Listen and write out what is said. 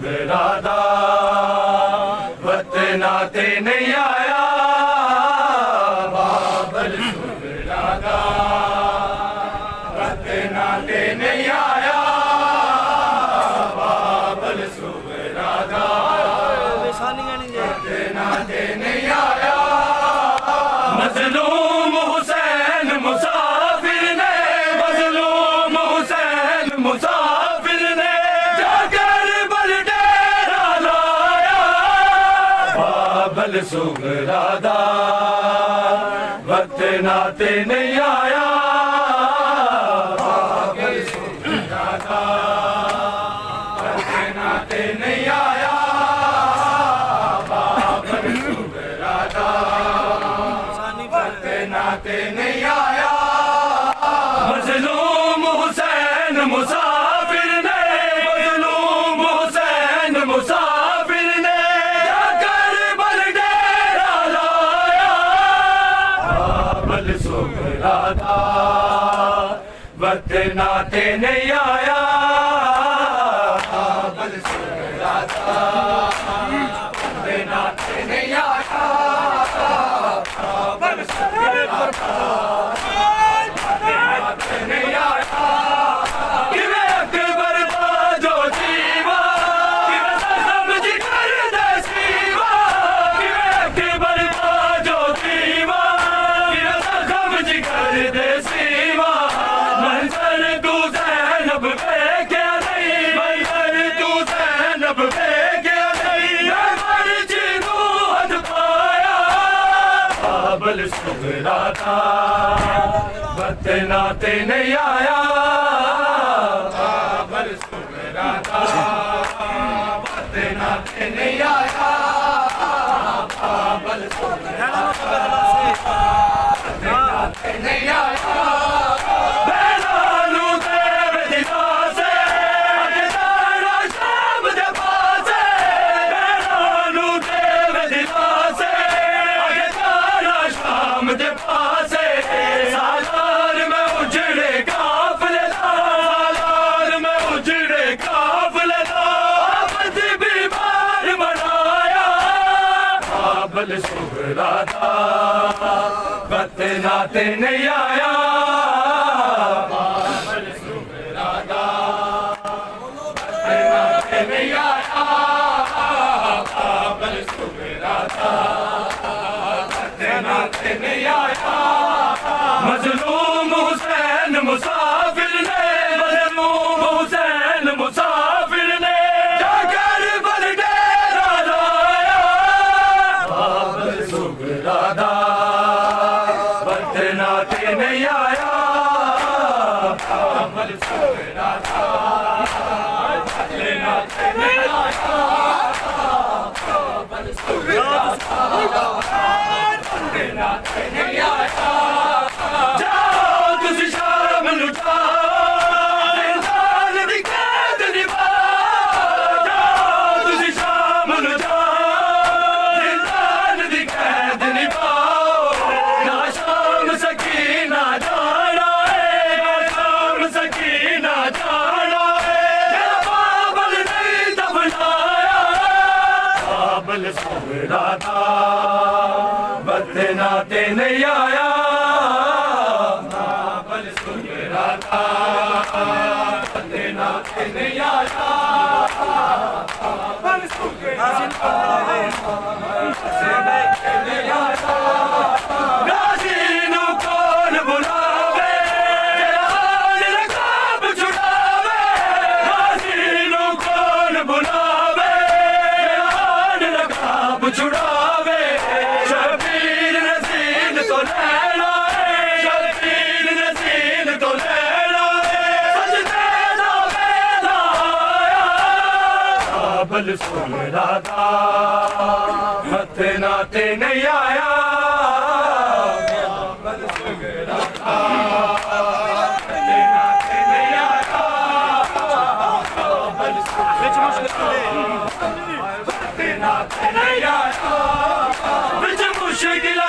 सुगरादा वतना ते नहीं आया बाबल सुगरादा वतना ते नहीं आया बाबल सुगरादा वतना ते नहीं आया मजलूम हुसैन मुसाफिर ने मजलूम हुसैन मुसाफिर ने जाकर बल डेरा लाया बाबल सुगरादा वतना ते नहीं आया बाबल सुगरादा वतना ते नहीं आया बाबल सुगरादा नाते नहीं आया मजलूम हुसैन मुसाफिर ने मजलूम हुसैन मुसाफिर ने जाकर बल डेरा लाया बाबल सुगरादा वतना ते नहीं आया बाबल सुगरादा वतना ते नहीं आया बाबल सुगरादा वतना ते नहीं आया बाबल सुगरादा वतना ते नहीं आया बाबल सुगरादा वतना ते नहीं आया बाबल सुगरादा वतना ते नहीं आया बाबल सुगरादा वतना ते नहीं आया बाबल सुगरादा वतना ते नहीं आया मजलूम हुसैन मुसाफिर ने मजलूम हुसैन मुसाफिर ने जाकर बल डेरा लाया बाबल सुगरादा वतना ते नहीं आया बाबल सुगरादा वतना ते नहीं आया बाबल सुगरादा वतना ते नहीं आया जाओ तुझ शाम लुटा बाबल सुगरादा वतना ते नहीं आया बाबल सुगरादा वतना ते नहीं आया बाबल सुगरादा वतना ते नहीं आया गाजी नू कौन बुलावे हाल रकाब छुड़ावे गाजी नू कौन बुलावे छुड़ावे शबीर नसीन तो लैला शबीर नसीन तो लैला सजदे दा वेला बाबल सुगरादा वतना ते नहीं आया बाबल सुगरादा वतना ते नहीं आया बाबल सुगरादा वतना ते नहीं आया मुश्किल